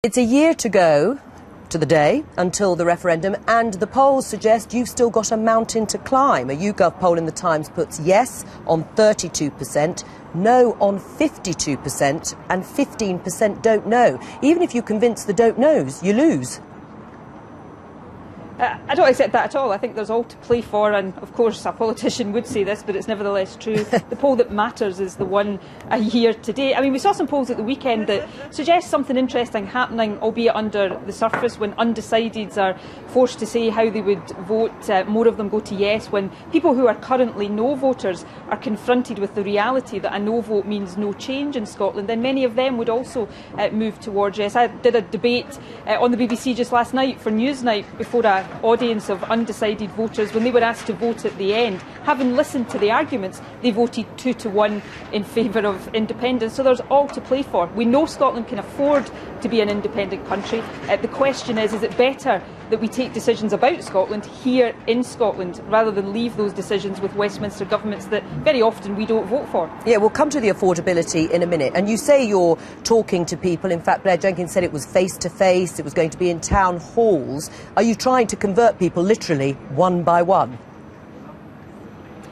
It's a year to go to the day until the referendum, and the polls suggest you've still got a mountain to climb. A YouGov poll in the Times puts yes on 32%, no on 52%, and 15% don't know. Even if you convince the don't knows, you lose. I don't accept that at all. I think there's all to play for, and of course a politician would say this, but it's nevertheless true. The poll that matters is the one a year today. I mean, we saw some polls at the weekend that suggest something interesting happening, albeit under the surface, when undecideds are forced to say how they would vote. More of them go to yes. When people who are currently no voters are confronted with the reality that a no vote means no change in Scotland, then many of them would also move towards yes. I did a debate on the BBC just last night for Newsnight before a audience of undecided voters. When they were asked to vote at the end, having listened to the arguments, they voted 2-1 in favour of independence. So there's all to play for. We know Scotland can afford to be an independent country. The question is it better that we take decisions about Scotland here in Scotland rather than leave those decisions with Westminster governments that very often we don't vote for? Yeah, we'll come to the affordability in a minute. And you say you're talking to people. In fact, Blair Jenkins said it was face-to-face, it was going to be in town halls. Are you trying to convert people literally one by one?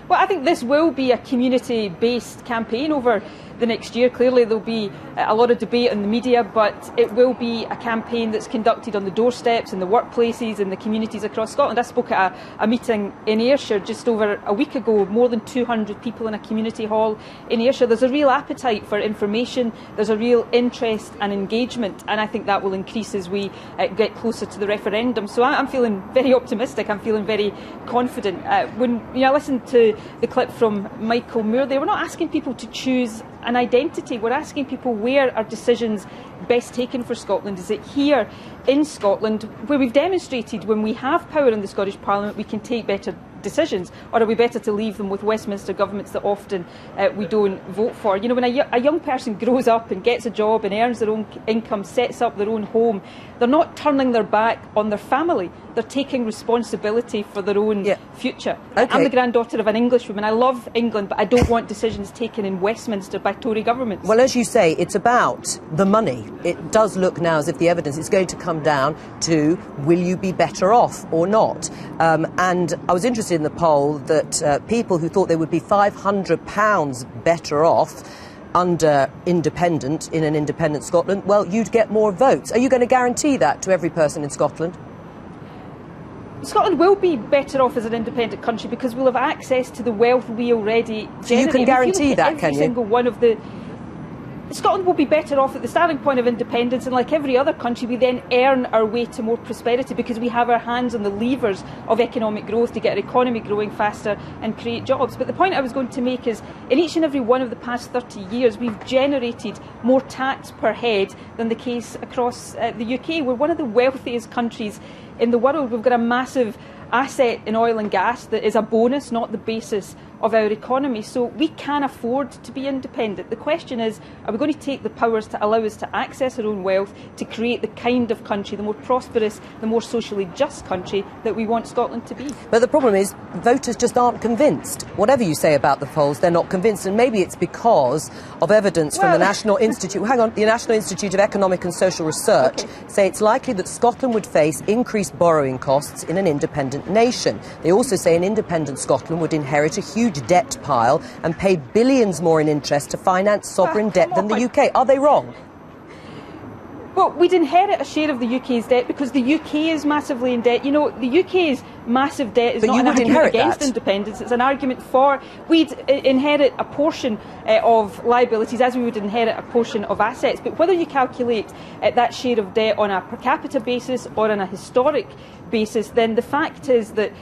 Well, I think this will be a community-based campaign over the next year. Clearly there'll be a lot of debate in the media, but it will be a campaign that's conducted on the doorsteps, in the workplaces, in the communities across Scotland. I spoke at a meeting in Ayrshire just over a week ago, more than 200 people in a community hall in Ayrshire. There's a real appetite for information, there's a real interest and engagement, and I think that will increase as we get closer to the referendum. So I'm feeling very optimistic, I'm feeling very confident. When I listened to the clip from Michael Moore, they were not asking people to choose an identity. We're asking people, where are decisions best taken for Scotland? Is it here in Scotland, where we've demonstrated when we have power in the Scottish Parliament we can take better decisions, or are we better to leave them with Westminster governments that often we don't vote for? You know, when a young person grows up and gets a job and earns their own income, sets up their own home, they're not turning their back on their family, they're taking responsibility for their own future. Okay. I'm the granddaughter of an Englishwoman. I love England, but I don't want decisions taken in Westminster by Tory governments. Well, as you say, it's about the money. It does look now as if the evidence is going to come down to, will you be better off or not? And I was interested in the poll that people who thought they would be £500 better off under independent, in an independent Scotland, well, you'd get more votes. Are you going to guarantee that to every person in Scotland? Scotland will be better off as an independent country because we'll have access to the wealth we already generate. So you can guarantee that, can you? Single one of the Scotland will be better off at the starting point of independence, and like every other country we then earn our way to more prosperity because we have our hands on the levers of economic growth to get our economy growing faster and create jobs. But the point I was going to make is, in each and every one of the past 30 years we've generated more tax per head than the case across the UK. We're one of the wealthiest countries in the world. We've got a massive asset in oil and gas that is a bonus, not the basis of our economy. So we can afford to be independent. The question is, are we going to take the powers to allow us to access our own wealth, to create the kind of country, the more prosperous, the more socially just country that we want Scotland to be? But the problem is, voters just aren't convinced. Whatever you say about the polls, they're not convinced, and maybe it's because of evidence from the National Institute, the National Institute of Economic and Social Research say it's likely that Scotland would face increased borrowing costs in an independent nation. They also say an independent Scotland would inherit a huge debt pile and pay billions more in interest to finance sovereign debt than the UK. Are they wrong? Well, we'd inherit a share of the UK's debt because the UK is massively in debt. You know, the UK's massive debt is not an argument against independence, it's an argument for. We'd inherit a portion of liabilities as we would inherit a portion of assets. But whether you calculate that share of debt on a per capita basis or on a historic basis, then the fact is that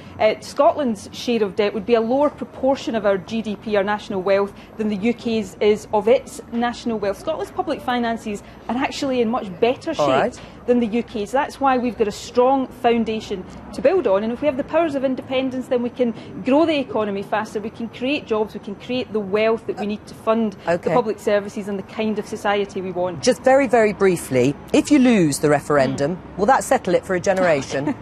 Scotland's share of debt would be a lower proportion of our GDP, our national wealth, than the UK's is of its national wealth. Scotland's public finances are actually in much better shape than the UK's. That's why we've got a strong foundation to build on, and if we have the powers of independence, then we can grow the economy faster, we can create jobs, we can create the wealth that we need to fund the public services and the kind of society we want. Just very, very briefly, if you lose the referendum, will that settle it for a generation?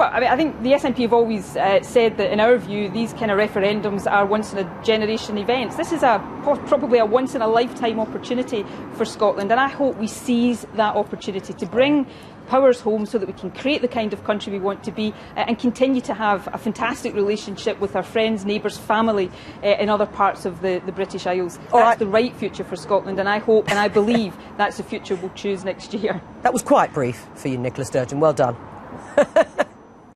Well, I think the SNP have always said that, in our view, these kind of referendums are once-in-a-generation events. This is probably a once-in-a-lifetime opportunity for Scotland, and I hope we seize that opportunity to bring powers home so that we can create the kind of country we want to be and continue to have a fantastic relationship with our friends, neighbours, family in other parts of the British Isles. That's the right future for Scotland, and I hope and I believe that's the future we'll choose next year. That was quite brief for you, Nicola Sturgeon. Well done.